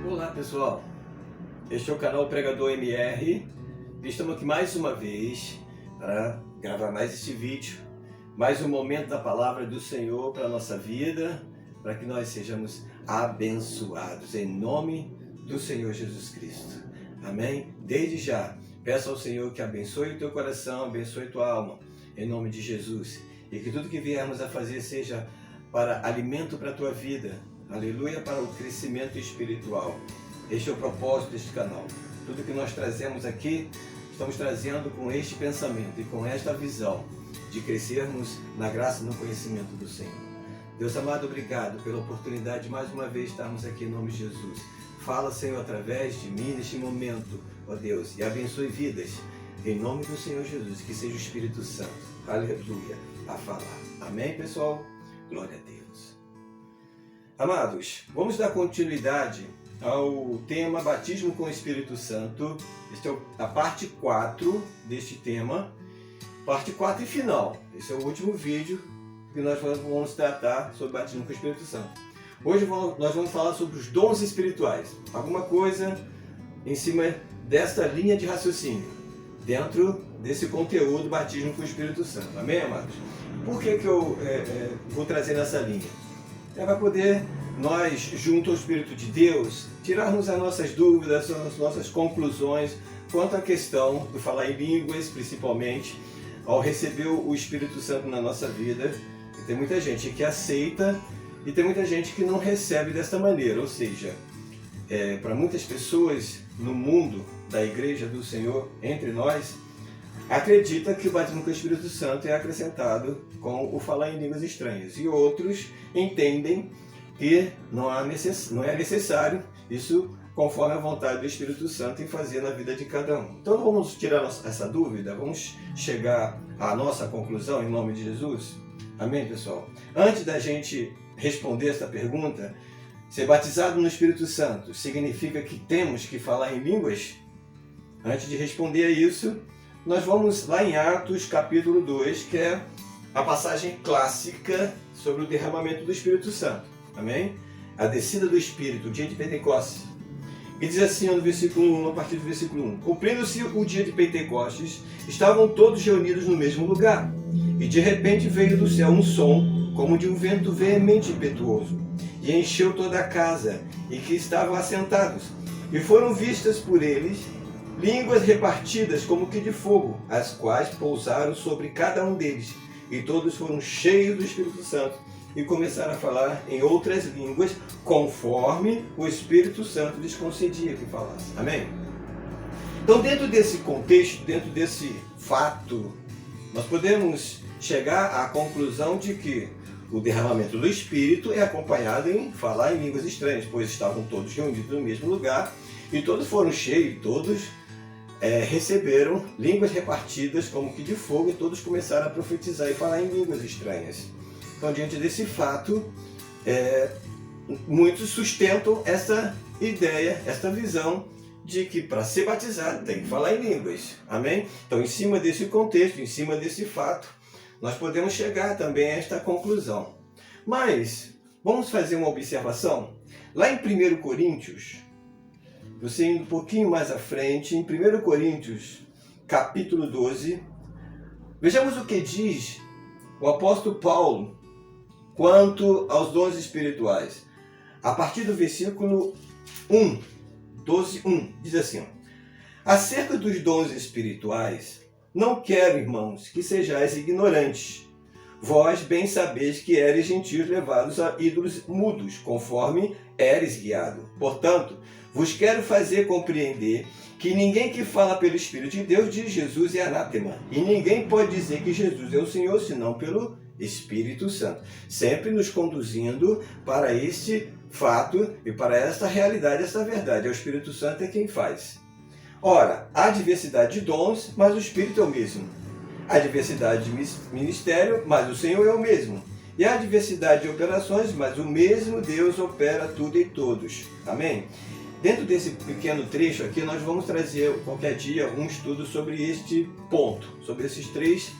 Olá pessoal, este é o canal Pregador MR e estamos aqui mais uma vez para gravar mais este vídeo, mais um momento da palavra do Senhor para a nossa vida, para que nós sejamos abençoados em nome do Senhor Jesus Cristo. Amém? Desde já, peço ao Senhor que abençoe o teu coração, abençoe tua alma, em nome de Jesus, e que tudo que viermos a fazer seja para alimento para a tua vida. Aleluia, para o crescimento espiritual. Este é o propósito deste canal. Tudo que nós trazemos aqui, estamos trazendo com este pensamento e com esta visão de crescermos na graça e no conhecimento do Senhor. Deus amado, obrigado pela oportunidade de mais uma vez estarmos aqui em nome de Jesus. Fala, Senhor, através de mim neste momento, ó Deus, e abençoe vidas em nome do Senhor Jesus, que seja o Espírito Santo, aleluia, a falar. Amém, pessoal? Glória a Deus. Amados, vamos dar continuidade ao tema Batismo com o Espírito Santo. Esta é a parte 4 deste tema, parte 4 e final. Esse é o último vídeo que nós vamos tratar sobre Batismo com o Espírito Santo. Hoje nós vamos falar sobre os dons espirituais, alguma coisa em cima desta linha de raciocínio, dentro desse conteúdo Batismo com o Espírito Santo. Amém, amados? Por que eu vou trazer nessa linha? É para poder nós, junto ao Espírito de Deus, tirarmos as nossas dúvidas, as nossas conclusões quanto à questão do falar em línguas, principalmente, ao receber o Espírito Santo na nossa vida. E tem muita gente que aceita e tem muita gente que não recebe desta maneira, ou seja, para muitas pessoas no mundo da Igreja do Senhor, entre nós, acredita que o batismo com o Espírito Santo é acrescentado com o falar em línguas estranhas. E outros entendem que não é necessário isso conforme a vontade do Espírito Santo em fazer na vida de cada um. Então vamos tirar essa dúvida, vamos chegar à nossa conclusão em nome de Jesus? Amém, pessoal? Antes da gente responder essa pergunta, ser batizado no Espírito Santo significa que temos que falar em línguas? Antes de responder a isso, nós vamos lá em Atos capítulo 2, que é a passagem clássica sobre o derramamento do Espírito Santo. Amém? A descida do Espírito, o dia de Pentecostes. E diz assim no versículo 1, a partir do versículo 1. Cumprindo-se o dia de Pentecostes, estavam todos reunidos no mesmo lugar. E de repente veio do céu um som, como de um vento veemente e impetuoso, e encheu toda a casa, em que estavam assentados. E foram vistas por eles línguas repartidas como que de fogo, as quais pousaram sobre cada um deles. E todos foram cheios do Espírito Santo e começaram a falar em outras línguas, conforme o Espírito Santo lhes concedia que falassem. Amém? Então, dentro desse contexto, dentro desse fato, nós podemos chegar à conclusão de que o derramamento do Espírito é acompanhado em falar em línguas estranhas, pois estavam todos reunidos no mesmo lugar e todos foram cheios, todos receberam línguas repartidas como que de fogo, e todos começaram a profetizar e falar em línguas estranhas. Então, diante desse fato, muitos sustentam essa ideia, essa visão de que para ser batizado tem que falar em línguas. Amém? Então, em cima desse contexto, em cima desse fato, nós podemos chegar também a esta conclusão. Mas, vamos fazer uma observação? Lá em 1 Coríntios, você indo um pouquinho mais à frente, em 1 Coríntios, capítulo 12, vejamos o que diz o apóstolo Paulo quanto aos dons espirituais. A partir do versículo 1, 12:1, diz assim: acerca dos dons espirituais, não quero, irmãos, que sejais ignorantes. Vós bem sabeis que eres gentios levados a ídolos mudos, conforme eres guiado. Portanto, vos quero fazer compreender que ninguém que fala pelo Espírito de Deus diz Jesus é anátema. E ninguém pode dizer que Jesus é o Senhor, senão pelo Espírito Santo. Sempre nos conduzindo para este fato e para esta realidade, essa verdade. É o Espírito Santo é quem faz. Ora, há diversidade de dons, mas o Espírito é o mesmo. Há diversidade de ministério, mas o Senhor é o mesmo. E há diversidade de operações, mas o mesmo Deus opera tudo e todos. Amém? Dentro desse pequeno trecho aqui, nós vamos trazer qualquer dia um estudo sobre este ponto, sobre esses três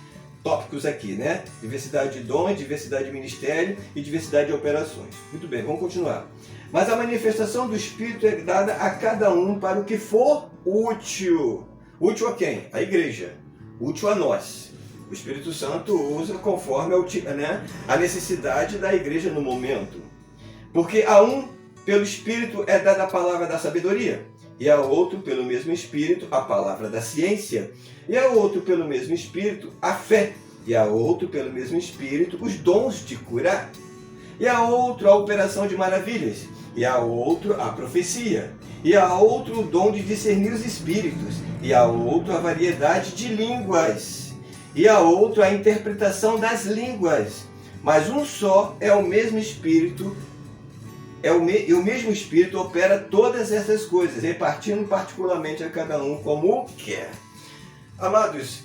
tópicos aqui, né? Diversidade de dons, diversidade de ministério e diversidade de operações. Muito bem, vamos continuar. Mas a manifestação do Espírito é dada a cada um para o que for útil. Útil a quem? A igreja. Útil a nós. O Espírito Santo usa conforme a necessidade da igreja no momento. Porque a um, pelo Espírito, é dada a palavra da sabedoria, e a outro, pelo mesmo Espírito, a palavra da ciência, e a outro, pelo mesmo Espírito, a fé, e a outro, pelo mesmo Espírito, os dons de curar, e a outro, a operação de maravilhas, e a outro, a profecia, e a outro, o dom de discernir os espíritos, e a outro, a variedade de línguas, e a outro, a interpretação das línguas. Mas um só é o mesmo Espírito, e o mesmo Espírito opera todas essas coisas, repartindo particularmente a cada um como quer. Amados,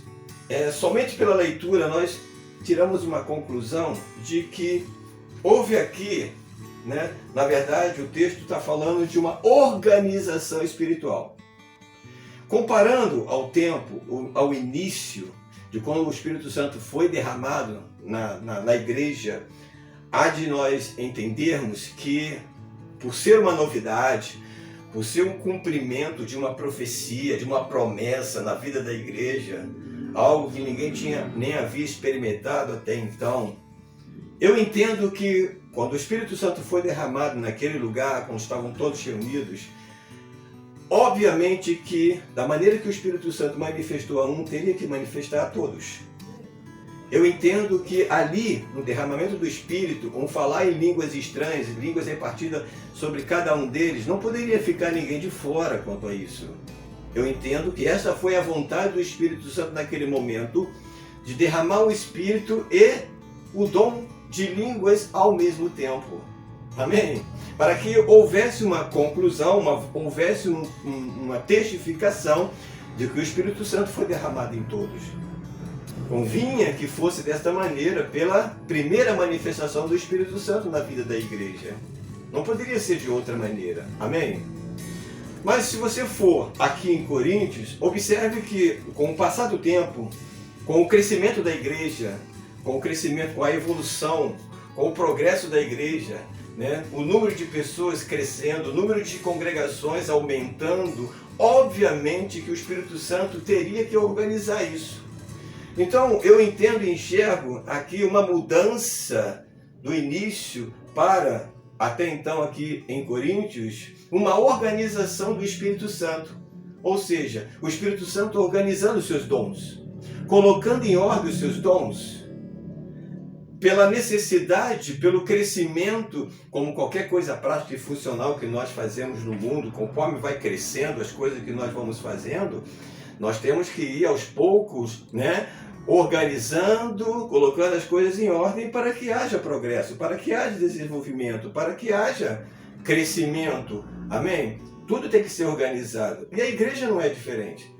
somente pela leitura nós tiramos uma conclusão de que houve aqui, na verdade, o texto está falando de uma organização espiritual. Comparando ao tempo, ao início, de quando o Espírito Santo foi derramado na igreja, há de nós entendermos que, por ser uma novidade, por ser um cumprimento de uma profecia, de uma promessa na vida da igreja, algo que ninguém nem havia experimentado até então, eu entendo que quando o Espírito Santo foi derramado naquele lugar, quando estavam todos reunidos, obviamente que, da maneira que o Espírito Santo manifestou a um, teria que manifestar a todos. Eu entendo que ali, no derramamento do Espírito, um falar em línguas estranhas, línguas repartidas sobre cada um deles, não poderia ficar ninguém de fora quanto a isso. Eu entendo que essa foi a vontade do Espírito Santo naquele momento, de derramar o Espírito e o dom de línguas ao mesmo tempo. Amém? Para que houvesse uma conclusão, houvesse uma testificação de que o Espírito Santo foi derramado em todos. Convinha que fosse desta maneira, pela primeira manifestação do Espírito Santo na vida da igreja. Não poderia ser de outra maneira. Amém? Mas se você for aqui em Coríntios, observe que com o passar do tempo, com o crescimento da igreja, com a evolução, com o progresso da igreja, o número de pessoas crescendo, o número de congregações aumentando, obviamente que o Espírito Santo teria que organizar isso. Então, eu entendo e enxergo aqui uma mudança do início para, até então aqui em Coríntios, uma organização do Espírito Santo. Ou seja, o Espírito Santo organizando os seus dons, colocando em ordem os seus dons, pela necessidade, pelo crescimento, como qualquer coisa prática e funcional que nós fazemos no mundo, conforme vai crescendo as coisas que nós vamos fazendo, nós temos que ir aos poucos, organizando, colocando as coisas em ordem para que haja progresso, para que haja desenvolvimento, para que haja crescimento. Amém? Tudo tem que ser organizado. E a igreja não é diferente.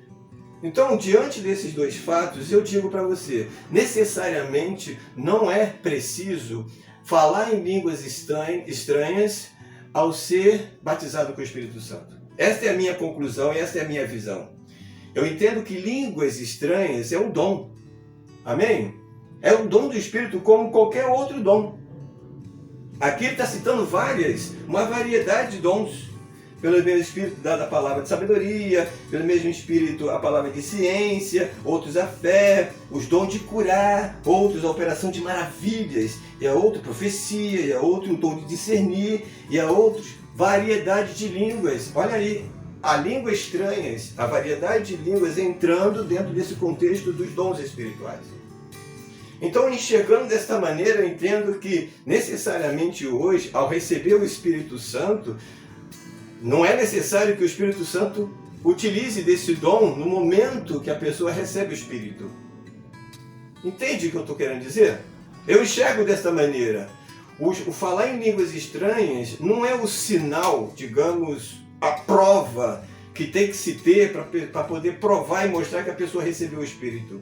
Então, diante desses dois fatos, eu digo para você, necessariamente não é preciso falar em línguas estranhas ao ser batizado com o Espírito Santo. Esta é a minha conclusão e esta é a minha visão. Eu entendo que línguas estranhas é um dom. Amém? É um dom do Espírito como qualquer outro dom. Aqui ele está citando uma variedade de dons. Pelo mesmo Espírito dada a palavra de sabedoria, pelo mesmo Espírito a palavra de ciência, outros a fé, os dons de curar, outros a operação de maravilhas, e a outro profecia, e a outro o dom de discernir, e a outros variedade de línguas. Olha aí, a língua estranhas, a variedade de línguas entrando dentro desse contexto dos dons espirituais. Então, enxergando desta maneira, eu entendo que necessariamente hoje, ao receber o Espírito Santo, não é necessário que o Espírito Santo utilize desse dom no momento que a pessoa recebe o Espírito. Entende o que eu estou querendo dizer? Eu enxergo desta maneira. O falar em línguas estranhas não é o sinal, digamos, a prova que tem que se ter para poder provar e mostrar que a pessoa recebeu o Espírito.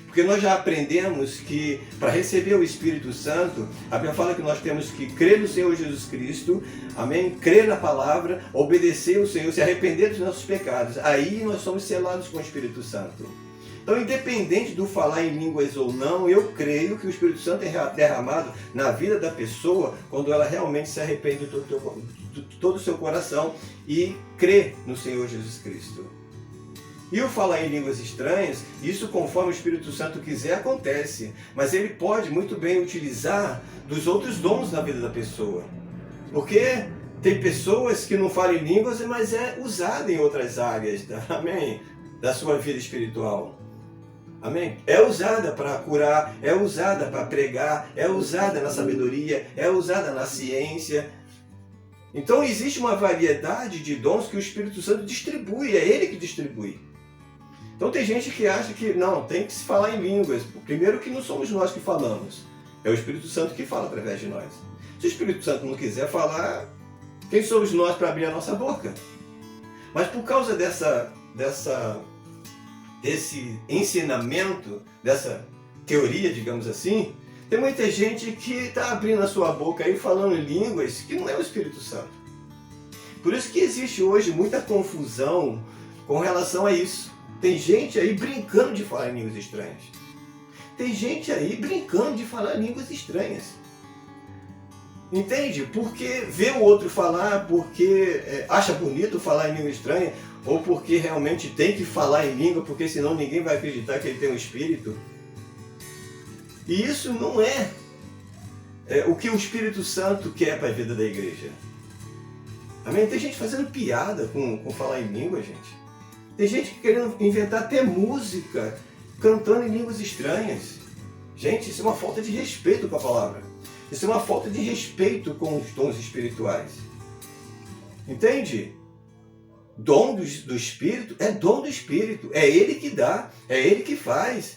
Porque nós já aprendemos que para receber o Espírito Santo, a Bíblia fala que nós temos que crer no Senhor Jesus Cristo, amém? Crer na palavra, obedecer ao Senhor, se arrepender dos nossos pecados. Aí nós somos selados com o Espírito Santo. Então, independente do falar em línguas ou não, eu creio que o Espírito Santo é derramado na vida da pessoa quando ela realmente se arrepende de todo o seu coração e crê no Senhor Jesus Cristo. E o falar em línguas estranhas, isso conforme o Espírito Santo quiser, acontece. Mas ele pode muito bem utilizar dos outros dons na vida da pessoa. Porque tem pessoas que não falam em línguas, mas é usada em outras áreas, amém? Da sua vida espiritual. Amém? É usada para curar, é usada para pregar, é usada na sabedoria, é usada na ciência. Então existe uma variedade de dons que o Espírito Santo distribui, é ele que distribui. Então tem gente que acha que não, tem que se falar em línguas. Primeiro que não somos nós que falamos, é o Espírito Santo que fala através de nós. Se o Espírito Santo não quiser falar, quem somos nós para abrir a nossa boca? Mas por causa desse ensinamento, dessa teoria, digamos assim, tem muita gente que está abrindo a sua boca e falando em línguas que não é o Espírito Santo. Por isso que existe hoje muita confusão com relação a isso. Tem gente aí brincando de falar em línguas estranhas. Tem gente aí brincando de falar em línguas estranhas. Entende? Porque vê o outro falar, porque acha bonito falar em língua estranha, ou porque realmente tem que falar em língua, porque senão ninguém vai acreditar que ele tem um espírito. E isso não é o que o Espírito Santo quer para a vida da igreja. Amém? Tem gente fazendo piada com falar em língua, gente. Tem gente querendo inventar até música, cantando em línguas estranhas. Gente, isso é uma falta de respeito com a palavra. Isso é uma falta de respeito com os dons espirituais. Entende? Dom do Espírito é dom do Espírito. É Ele que dá, é Ele que faz.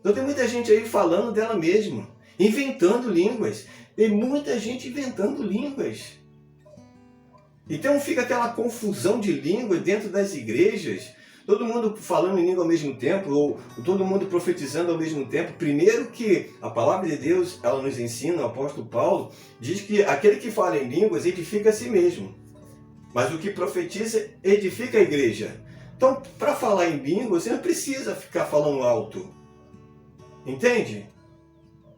Então tem muita gente aí falando dela mesma, inventando línguas. Tem muita gente inventando línguas. Então fica aquela confusão de línguas dentro das igrejas. Todo mundo falando em língua ao mesmo tempo, ou todo mundo profetizando ao mesmo tempo. Primeiro que a palavra de Deus, ela nos ensina, o apóstolo Paulo, diz que aquele que fala em línguas edifica a si mesmo. Mas o que profetiza edifica a igreja. Então, para falar em língua, você não precisa ficar falando alto. Entende?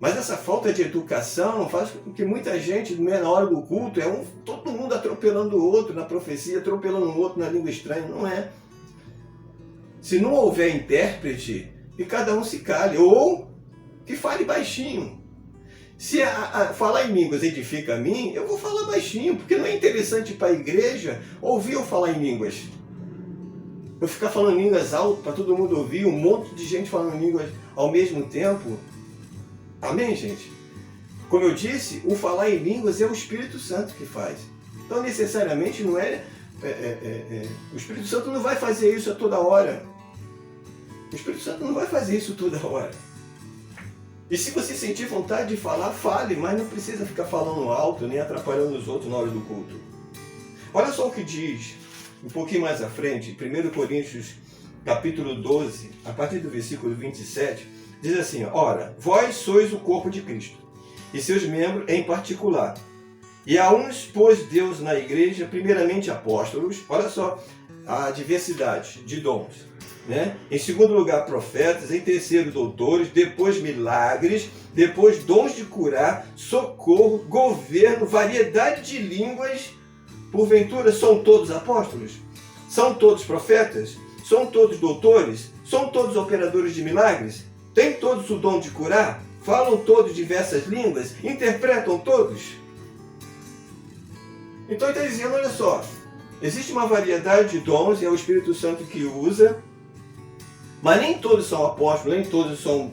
Mas essa falta de educação faz com que muita gente, na hora do culto, todo mundo atropelando o outro na profecia, atropelando o outro na língua estranha. Não é. Se não houver intérprete, que cada um se cale, ou que fale baixinho. Se falar em línguas edifica a mim, eu vou falar baixinho, porque não é interessante para a igreja ouvir eu falar em línguas. Eu ficar falando em línguas alto para todo mundo ouvir, um monte de gente falando em línguas ao mesmo tempo. Amém, gente? Como eu disse, o falar em línguas é o Espírito Santo que faz. Então, necessariamente, não o Espírito Santo não vai fazer isso a toda hora. O Espírito Santo não vai fazer isso toda hora. E se você sentir vontade de falar, fale, mas não precisa ficar falando alto, nem atrapalhando os outros na hora do culto. Olha só o que diz, um pouquinho mais à frente, 1 Coríntios, capítulo 12, a partir do versículo 27, diz assim, ora, vós sois o corpo de Cristo, e seus membros em particular. E a uns pôs Deus na igreja, primeiramente apóstolos, olha só a diversidade de dons. Né? Em segundo lugar, profetas, em terceiro, doutores, depois milagres, depois dons de curar, socorro, governo, variedade de línguas. Porventura, são todos apóstolos? São todos profetas? São todos doutores? São todos operadores de milagres? Têm todos o dom de curar? Falam todos diversas línguas? Interpretam todos? Então ele está dizendo, olha só, existe uma variedade de dons e é o Espírito Santo que usa. Mas nem todos são apóstolos, nem todos são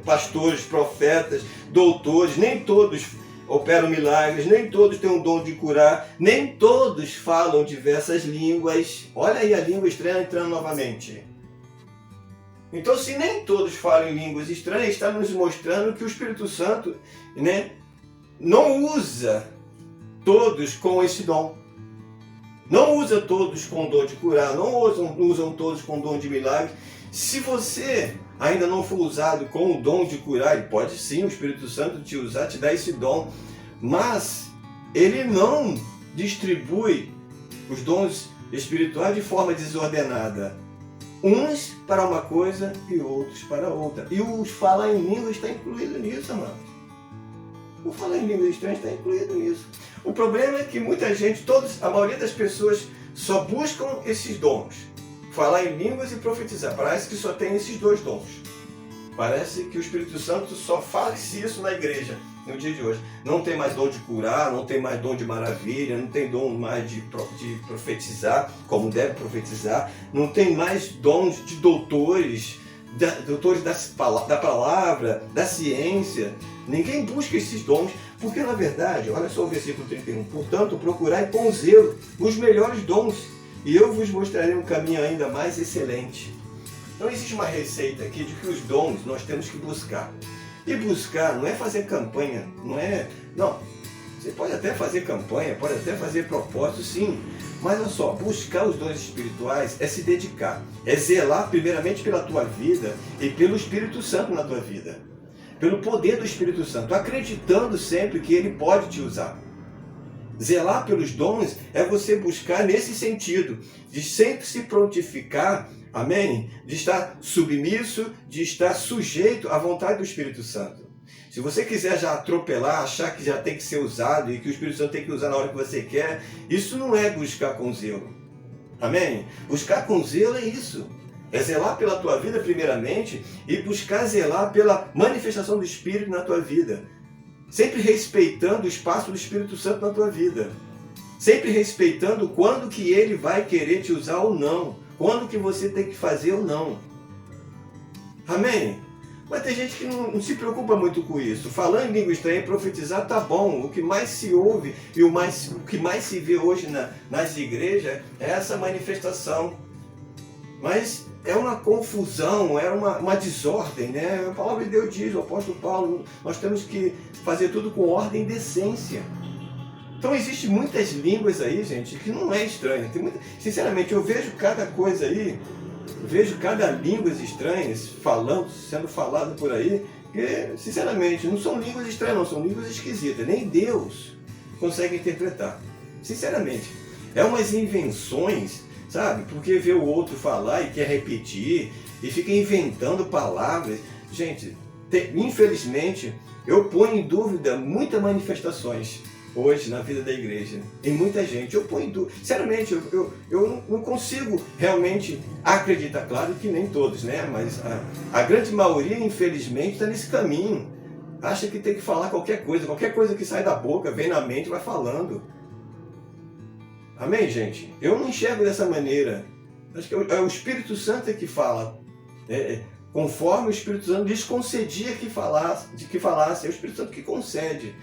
pastores, profetas, doutores, nem todos operam milagres, nem todos têm o dom de curar, nem todos falam diversas línguas. Olha aí a língua estranha entrando novamente. Então, se nem todos falam em línguas estranhas, está nos mostrando que o Espírito Santo, né, não usa todos com esse dom. Não usa todos com o dom de curar, não usam todos com o dom de milagre. Se você ainda não for usado com o dom de curar, ele pode sim, o Espírito Santo te usar, te dar esse dom, mas ele não distribui os dons espirituais de forma desordenada. Uns para uma coisa e outros para outra. E os falar em línguas está incluído nisso, amados. O falar em línguas estranhas está incluído nisso. O problema é que muita gente, a maioria das pessoas só buscam esses dons. Falar em línguas e profetizar. Parece que só tem esses dois dons. Parece que o Espírito Santo só faz isso na igreja no dia de hoje. Não tem mais dom de curar, não tem mais dom de maravilha, não tem dom mais de profetizar, como deve profetizar, não tem mais dons de doutores da palavra, da ciência. Ninguém busca esses dons, porque na verdade, olha só o versículo 31, portanto, procurai com zelo os melhores dons, e eu vos mostrarei um caminho ainda mais excelente. Então existe uma receita aqui de que os dons nós temos que buscar. E buscar não é fazer campanha, não. Você pode até fazer campanha, pode até fazer propósito, sim. Mas olha só, buscar os dons espirituais é se dedicar, é zelar primeiramente pela tua vida e pelo Espírito Santo na tua vida. Pelo poder do Espírito Santo, acreditando sempre que ele pode te usar. Zelar pelos dons é você buscar nesse sentido, de sempre se prontificar, amém? De estar submisso, de estar sujeito à vontade do Espírito Santo. Se você quiser já atropelar, achar que já tem que ser usado e que o Espírito Santo tem que usar na hora que você quer, isso não é buscar com zelo. Amém? Buscar com zelo é isso. É zelar pela tua vida primeiramente e buscar zelar pela manifestação do Espírito na tua vida. Sempre respeitando o espaço do Espírito Santo na tua vida. Sempre respeitando quando que ele vai querer te usar ou não. Quando que você tem que fazer ou não. Amém? Mas tem gente que não se preocupa muito com isso. Falando em língua estranha e profetizar tá bom. O que mais se ouve e o que mais se vê hoje nas igrejas é essa manifestação. Mas é uma confusão, é uma desordem, né? A palavra de Deus diz, o apóstolo Paulo, nós temos que fazer tudo com ordem e decência. Então existem muitas línguas aí, gente, que não é estranha. Sinceramente, eu vejo cada coisa aí, vejo cada línguas estranhas sendo falado por aí, que, sinceramente, não são línguas estranhas, não, são línguas esquisitas. Nem Deus consegue interpretar. Sinceramente. É umas invenções, sabe? Porque vê o outro falar e quer repetir, e fica inventando palavras. Gente, infelizmente, eu ponho em dúvida muitas manifestações hoje na vida da igreja, em muita gente. Eu ponho em dúvida. Sinceramente, eu não consigo realmente acreditar. Claro que nem todos, né? Mas a grande maioria, infelizmente, está nesse caminho. Acha que tem que falar qualquer coisa que sai da boca, vem na mente, vai falando. Amém, gente? Eu não enxergo dessa maneira. Acho que é o Espírito Santo que fala. Conforme o Espírito Santo lhes concedia que falasse. É o Espírito Santo que concede.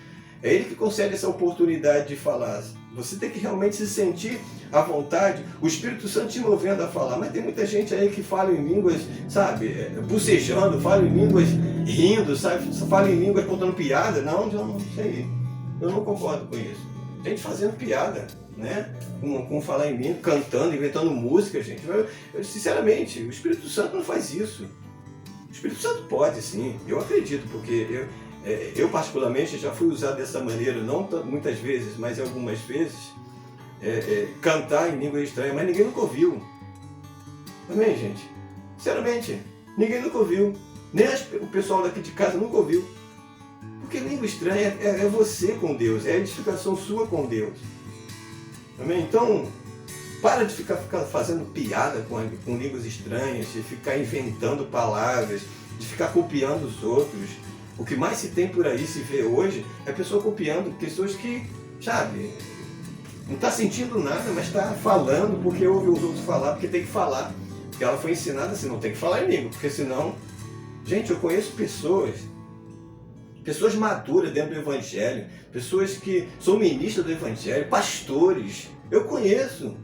É ele que concede essa oportunidade de falar. Você tem que realmente se sentir à vontade, o Espírito Santo te movendo a falar. Mas tem muita gente aí que fala em línguas, sabe, bocejando, fala em línguas rindo, sabe, fala em línguas contando piada. Não, eu não sei. Eu não concordo com isso. Gente fazendo piada, né? Com falar em língua, cantando, inventando música, gente. Sinceramente, o Espírito Santo não faz isso. O Espírito Santo pode, sim. Eu acredito, porque eu particularmente já fui usado dessa maneira, não muitas vezes, mas algumas vezes, cantar em língua estranha, mas ninguém nunca ouviu. Amém, gente? Sinceramente, ninguém nunca ouviu. Nem o pessoal daqui de casa nunca ouviu. Porque língua estranha é você com Deus, é a edificação sua com Deus. Amém? Então, para de ficar fazendo piada com línguas estranhas, de ficar inventando palavras, de ficar copiando os outros. O que mais se tem por aí, se vê hoje, é pessoa copiando pessoas que, sabe, não está sentindo nada, mas está falando porque ouve os outros falar, porque tem que falar. Porque ela foi ensinada assim, não tem que falar em língua, porque senão... Gente, eu conheço pessoas maduras dentro do Evangelho, pessoas que são ministras do Evangelho, pastores, eu conheço.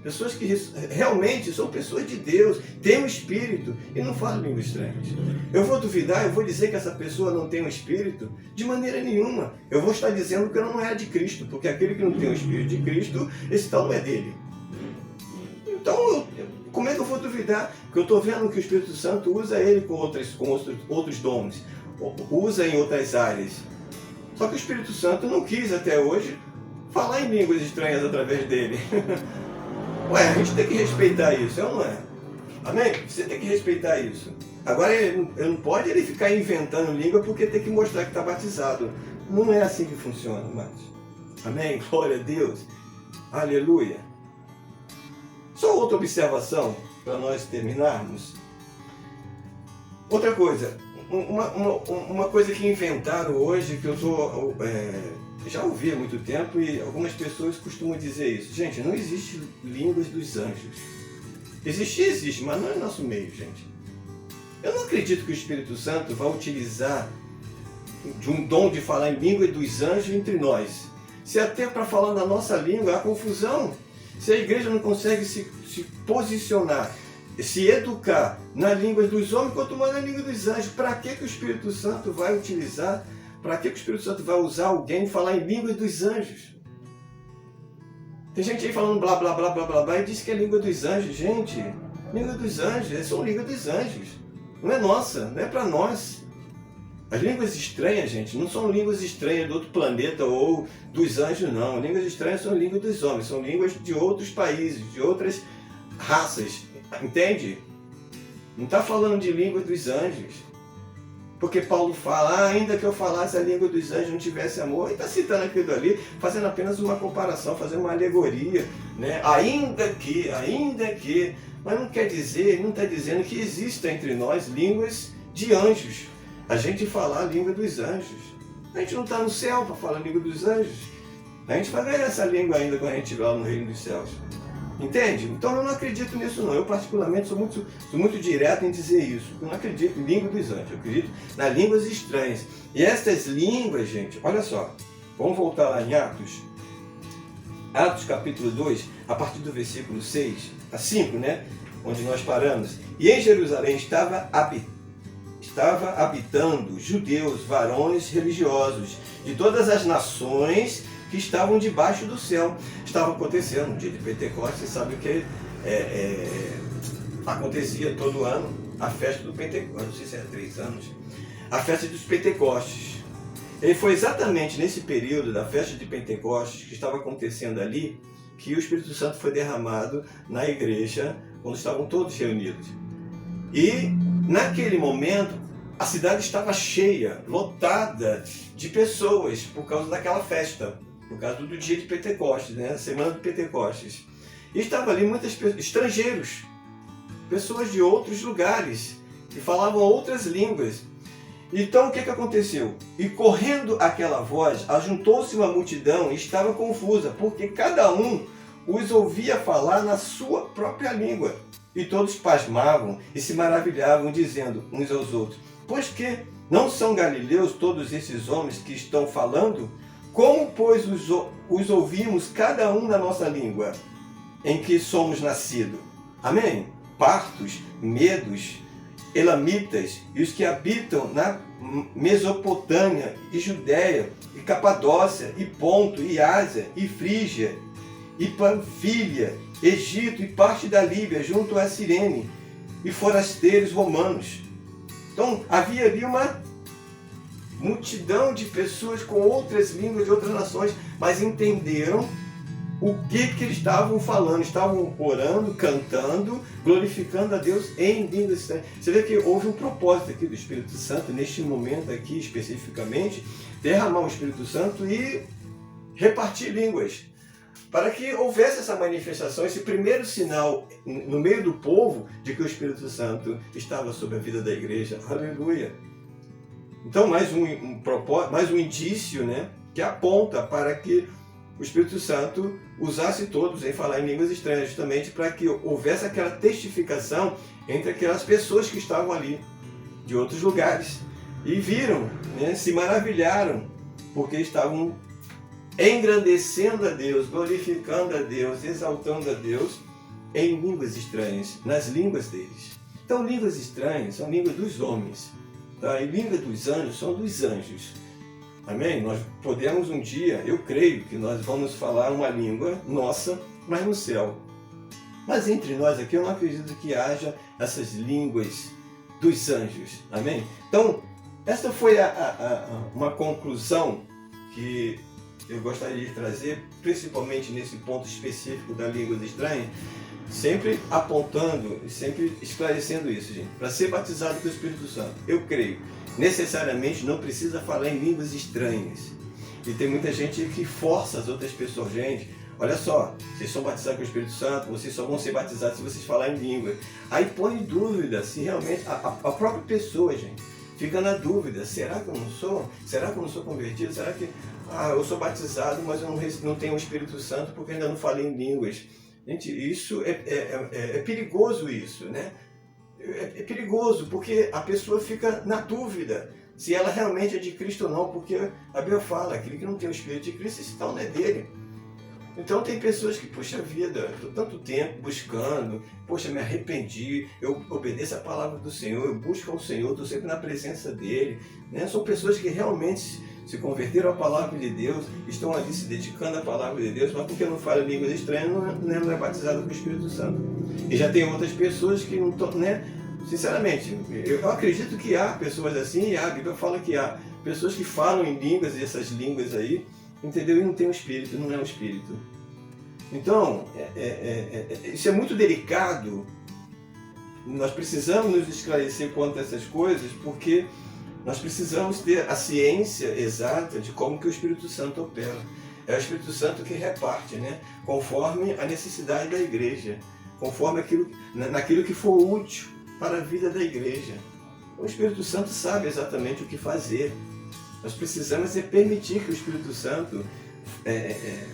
Pessoas que realmente são pessoas de Deus, têm um espírito e não falam línguas estranhas. Eu vou duvidar, eu vou dizer que essa pessoa não tem um espírito? De maneira nenhuma. Eu vou estar dizendo que ela não é de Cristo, porque aquele que não tem o espírito de Cristo, esse tal não é dele. Então, como é que eu vou duvidar? Porque eu estou vendo que o Espírito Santo usa ele com outros dons, usa em outras áreas. Só que o Espírito Santo não quis até hoje falar em línguas estranhas através dele. Ué, a gente tem que respeitar isso, é ou não é? Amém? Você tem que respeitar isso. Agora, ele não pode ele ficar inventando língua porque tem que mostrar que está batizado. Não é assim que funciona, amados. Amém? Glória a Deus. Aleluia. Só outra observação para nós terminarmos. Outra coisa. Uma coisa que inventaram hoje, que eu já ouvi há muito tempo e algumas pessoas costumam dizer isso. Gente, não existe línguas dos anjos. Existe, mas não é nosso meio, gente. Eu não acredito que o Espírito Santo vai utilizar de um dom de falar em língua dos anjos entre nós. Se até para falar na nossa língua há confusão, se a igreja não consegue se posicionar, se educar na língua dos homens, quanto mais na língua dos anjos, para que o Espírito Santo vai utilizar, para que o Espírito Santo vai usar alguém falar em língua dos anjos? Tem gente aí falando blá blá blá blá blá blá e diz que é língua dos anjos. Gente, língua dos anjos, é só língua dos anjos. Não é nossa, não é para nós. As línguas estranhas, gente, não são línguas estranhas do outro planeta ou dos anjos, não. Línguas estranhas são línguas dos homens, são línguas de outros países, de outras raças. Entende? Não está falando de língua dos anjos. Porque Paulo fala, ainda que eu falasse a língua dos anjos não tivesse amor, ele está citando aquilo ali, fazendo apenas uma comparação, fazendo uma alegoria, né? Ainda que, mas não quer dizer, não está dizendo que exista entre nós línguas de anjos. A gente falar a língua dos anjos. A gente não está no céu para falar a língua dos anjos. A gente vai ganhar essa língua ainda quando a gente estiver lá no reino dos céus. Entende? Então eu não acredito nisso não. Eu particularmente sou muito direto em dizer isso. Eu não acredito em língua dos anjos. Eu acredito nas línguas estranhas. E estas línguas, gente, olha só. Vamos voltar lá em Atos. Atos capítulo 2, a partir do versículo 6 a 5, né? Onde nós paramos. E em Jerusalém estava habitando judeus, varões religiosos, de todas as nações que estavam debaixo do céu. Estava acontecendo no dia de Pentecostes, você sabe o que acontecia todo ano, a festa do Pentecostes, não sei se era 3 anos, a festa dos Pentecostes. E foi exatamente nesse período da festa de Pentecostes que estava acontecendo ali, que o Espírito Santo foi derramado na igreja, quando estavam todos reunidos. E naquele momento, a cidade estava cheia, lotada de pessoas por causa daquela festa, por causa do dia de Pentecostes, né? A semana de Pentecostes. E estavam ali muitas pessoas, estrangeiros, pessoas de outros lugares, que falavam outras línguas. Então o que aconteceu? E correndo aquela voz, ajuntou-se uma multidão e estava confusa, porque cada um os ouvia falar na sua própria língua. E todos pasmavam e se maravilhavam, dizendo uns aos outros: pois que não são galileus todos esses homens que estão falando? Como, pois, os ouvimos cada um na nossa língua, em que somos nascidos? Amém? Partos, medos, elamitas e os que habitam na Mesopotâmia e Judéia e Capadócia e Ponto e Ásia e Frígia e Panfilha, Egito e parte da Líbia junto a Cirene e forasteiros romanos. Então havia ali uma multidão de pessoas com outras línguas de outras nações, mas entenderam o que eles estavam falando. Estavam orando, cantando, glorificando a Deus em línguas estranhas. Você vê que houve um propósito aqui do Espírito Santo, neste momento aqui especificamente, derramar o Espírito Santo e repartir línguas, para que houvesse essa manifestação, esse primeiro sinal no meio do povo de que o Espírito Santo estava sobre a vida da igreja. Aleluia! Então, mais um indício, né, que aponta para que o Espírito Santo usasse todos em falar em línguas estranhas, justamente para que houvesse aquela testificação entre aquelas pessoas que estavam ali, de outros lugares, e viram, né, se maravilharam, porque estavam engrandecendo a Deus, glorificando a Deus, exaltando a Deus em línguas estranhas, nas línguas deles. Então, línguas estranhas são línguas dos homens, tá? E línguas dos anjos são dos anjos. Amém? Nós podemos um dia, eu creio que nós vamos falar uma língua nossa, mas no céu. Mas entre nós aqui eu não acredito que haja essas línguas dos anjos. Amém? Então, essa foi uma conclusão que eu gostaria de trazer, principalmente nesse ponto específico da língua estranha, sempre apontando e sempre esclarecendo isso, gente. Para ser batizado com o Espírito Santo, eu creio, necessariamente não precisa falar em línguas estranhas. E tem muita gente que força as outras pessoas, gente, olha só, vocês são batizados com o Espírito Santo, vocês só vão ser batizados se vocês falarem em língua. Aí põe em dúvida se realmente a própria pessoa, gente, fica na dúvida, será que eu não sou? Será que eu não sou convertido? Será que eu sou batizado, mas eu não tenho o Espírito Santo porque ainda não falei em línguas? Gente, isso é perigoso isso, né? É perigoso porque a pessoa fica na dúvida se ela realmente é de Cristo ou não, porque a Bíblia fala, aquele que não tem o Espírito de Cristo, esse tal não é dele. Então tem pessoas que, poxa vida, estou tanto tempo buscando, poxa, me arrependi, eu obedeço a palavra do Senhor, eu busco ao Senhor, estou sempre na presença dele, né? São pessoas que realmente se converteram à palavra de Deus, estão ali se dedicando à palavra de Deus, mas porque não falam línguas estranhas, não é batizado com o Espírito Santo. E já tem outras pessoas que não estão, né? Sinceramente, eu acredito que há pessoas assim, e a Bíblia fala que há pessoas que falam em línguas, e essas línguas aí, entendeu? E não tem o Espírito, não é o Espírito. Então, isso é muito delicado. Nós precisamos nos esclarecer quanto a essas coisas, porque nós precisamos ter a ciência exata de como que o Espírito Santo opera. É o Espírito Santo que reparte, né? Conforme a necessidade da igreja, conforme naquilo que for útil para a vida da igreja. O Espírito Santo sabe exatamente o que fazer. Nós precisamos permitir que o Espírito Santo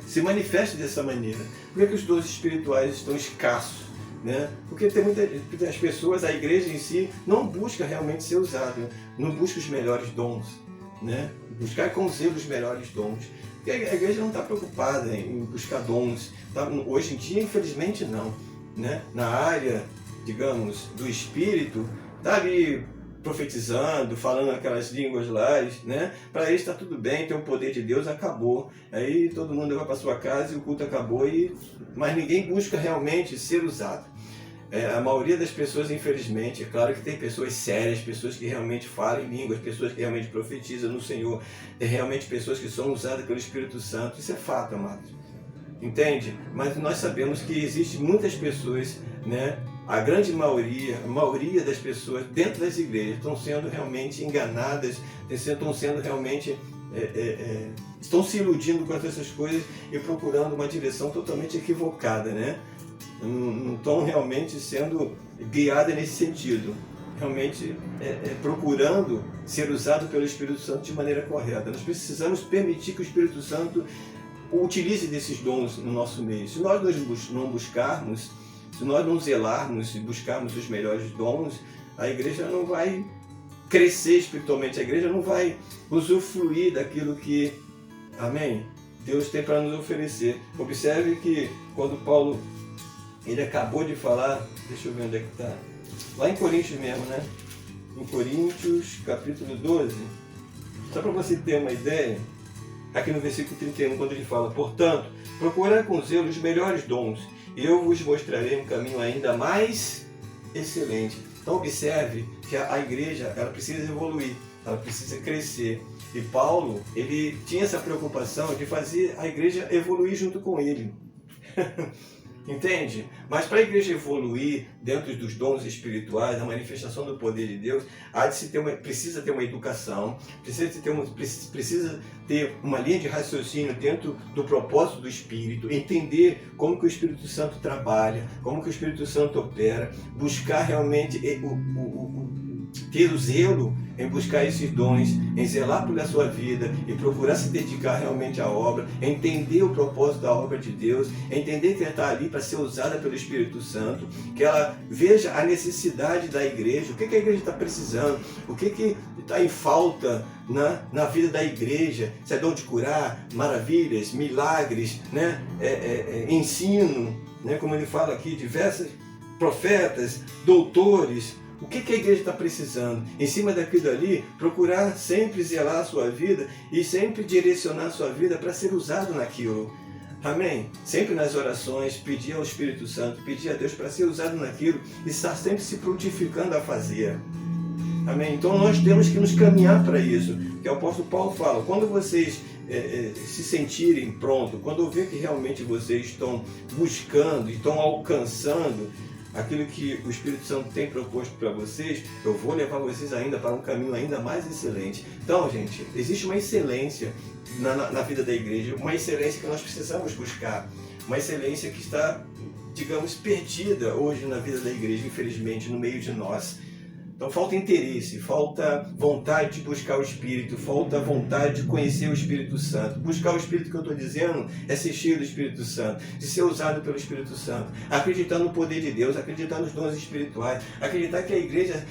se manifeste dessa maneira. Por que os dons espirituais estão escassos? Né? Porque tem muitas pessoas, a igreja em si, não busca realmente ser usada, não busca os melhores dons, né? Buscar com zelo os melhores dons. Porque a igreja não está preocupada em buscar dons. Tá? Hoje em dia, infelizmente, não. Né? Na área, digamos, do espírito, está ali profetizando, falando aquelas línguas lá, né? Para eles está tudo bem, tem o poder de Deus, acabou. Aí todo mundo vai para sua casa e o culto acabou, mas ninguém busca realmente ser usado. A maioria das pessoas, infelizmente, é claro que tem pessoas sérias, pessoas que realmente falam em línguas, pessoas que realmente profetizam no Senhor, tem realmente pessoas que são usadas pelo Espírito Santo, isso é fato, amados. Entende? Mas nós sabemos que existem muitas pessoas, né? A grande maioria, a maioria das pessoas dentro das igrejas estão sendo realmente enganadas, estão sendo realmente, estão se iludindo com essas coisas e procurando uma direção totalmente equivocada, né? Não estão realmente sendo guiadas nesse sentido, realmente procurando ser usado pelo Espírito Santo de maneira correta. Nós precisamos permitir que o Espírito Santo utilize desses dons no nosso meio. Se nós não buscarmos, se nós não zelarmos e buscarmos os melhores dons, a igreja não vai crescer espiritualmente, a igreja não vai usufruir daquilo que, amém, Deus tem para nos oferecer. Observe que quando Paulo, ele acabou de falar, deixa eu ver onde é que está, lá em Coríntios mesmo, né? Em Coríntios, capítulo 12, só para você ter uma ideia, aqui no versículo 31, quando ele fala, portanto, procurai com zelo os melhores dons, e eu vos mostrarei um caminho ainda mais excelente. Então observe que a igreja, ela precisa evoluir, ela precisa crescer. E Paulo, ele tinha essa preocupação de fazer a igreja evoluir junto com ele. Entende? Mas para a igreja evoluir dentro dos dons espirituais, da manifestação do poder de Deus, precisa ter uma educação, precisa ter uma linha de raciocínio dentro do propósito do Espírito, entender como que o Espírito Santo trabalha, como que o Espírito Santo opera, buscar realmente ter o zelo em buscar esses dons, em zelar pela sua vida e procurar se dedicar realmente à obra, entender o propósito da obra de Deus, entender que ela está ali para ser usada pelo Espírito Santo, que ela veja a necessidade da igreja, o que a igreja está precisando, o que está em falta na vida da igreja, se é dom de curar, maravilhas, milagres, né? Ensino, né? Como ele fala aqui, diversos profetas, doutores. O que a igreja está precisando? Em cima daquilo ali, procurar sempre zelar a sua vida e sempre direcionar a sua vida para ser usado naquilo. Amém? Sempre nas orações, pedir ao Espírito Santo, pedir a Deus para ser usado naquilo e estar sempre se prontificando a fazer. Amém? Então nós temos que nos caminhar para isso. Que o apóstolo Paulo fala, quando vocês se sentirem prontos, quando eu ver que realmente vocês estão buscando, estão alcançando aquilo que o Espírito Santo tem proposto para vocês, eu vou levar vocês ainda para um caminho ainda mais excelente. Então, gente, existe uma excelência na vida da igreja, uma excelência que nós precisamos buscar, uma excelência que está, digamos, perdida hoje na vida da igreja, infelizmente, no meio de nós. Então falta interesse, falta vontade de buscar o Espírito, falta vontade de conhecer o Espírito Santo. Buscar o Espírito que eu estou dizendo é ser cheio do Espírito Santo, de ser usado pelo Espírito Santo, acreditar no poder de Deus, acreditar nos dons espirituais, acreditar que a igreja,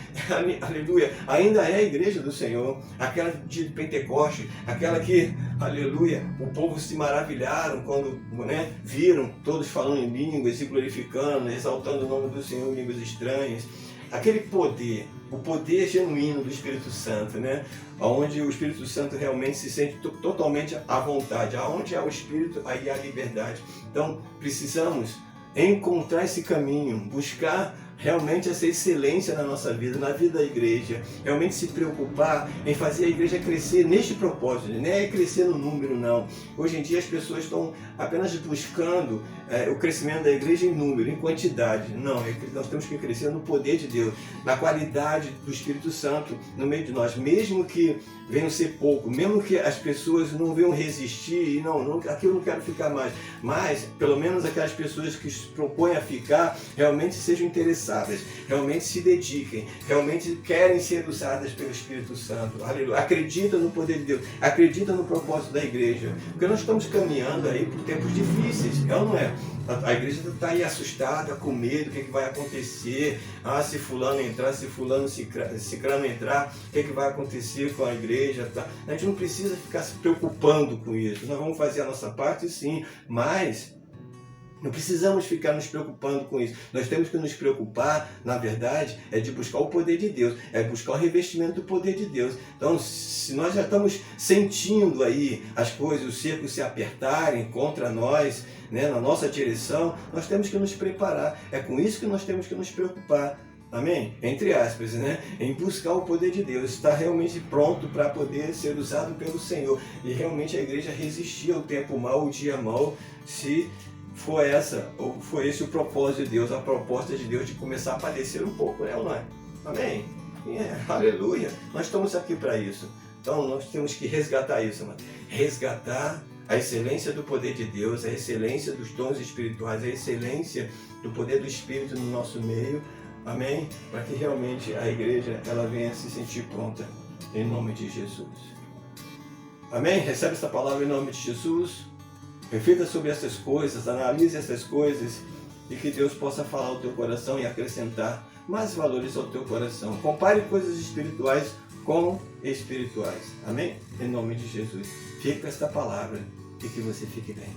aleluia, ainda é a igreja do Senhor, aquela de Pentecoste, aquela que, aleluia, o povo se maravilharam quando, né, viram todos falando em línguas e glorificando, exaltando o nome do Senhor em línguas estranhas. Aquele poder, o poder genuíno do Espírito Santo, né? Onde o Espírito Santo realmente se sente totalmente à vontade. Aonde há o Espírito, aí há a liberdade. Então, precisamos encontrar esse caminho, buscar realmente essa excelência na nossa vida, na vida da igreja, realmente se preocupar em fazer a igreja crescer neste propósito, não é crescer no número, não. Hoje em dia as pessoas estão apenas buscando o crescimento da igreja em número, em quantidade. Não, nós temos que crescer no poder de Deus, na qualidade do Espírito Santo no meio de nós, mesmo que venham ser pouco, mesmo que as pessoas não venham resistir, e não, aqui eu não quero ficar mais, mas pelo menos aquelas pessoas que se propõem a ficar, realmente sejam interessadas, realmente se dediquem, realmente querem ser usadas pelo Espírito Santo, aleluia, acredita no poder de Deus, acredita no propósito da igreja, porque nós estamos caminhando aí por tempos difíceis, é ou não é? A igreja está aí assustada, com medo, o que vai acontecer, se fulano entrar, se fulano cicrano entrar, o que vai acontecer com a igreja, tá? A gente não precisa ficar se preocupando com isso, nós vamos fazer a nossa parte sim, mas não precisamos ficar nos preocupando com isso. Nós temos que nos preocupar, na verdade, é de buscar o poder de Deus, é buscar o revestimento do poder de Deus. Então, se nós já estamos sentindo aí as coisas, os cercos se apertarem contra nós, né, na nossa direção, nós temos que nos preparar. É com isso que nós temos que nos preocupar. Amém? Entre aspas, né? Em buscar o poder de Deus, estar realmente pronto para poder ser usado pelo Senhor. E realmente a igreja resistir ao tempo mau, ao dia mau, se foi esse o propósito de Deus, a proposta de Deus de começar a padecer um pouco, né, não é? Amém? Aleluia! Nós estamos aqui para isso. Então nós temos que resgatar isso, mano. Resgatar a excelência do poder de Deus, a excelência dos dons espirituais, a excelência do poder do Espírito no nosso meio. Amém? Para que realmente a igreja ela venha se sentir pronta, em nome de Jesus. Amém? Recebe essa palavra em nome de Jesus. Reflita sobre essas coisas, analise essas coisas e que Deus possa falar ao teu coração e acrescentar mais valores ao teu coração. Compare coisas espirituais com espirituais. Amém? Em nome de Jesus. Fique com esta palavra e que você fique bem.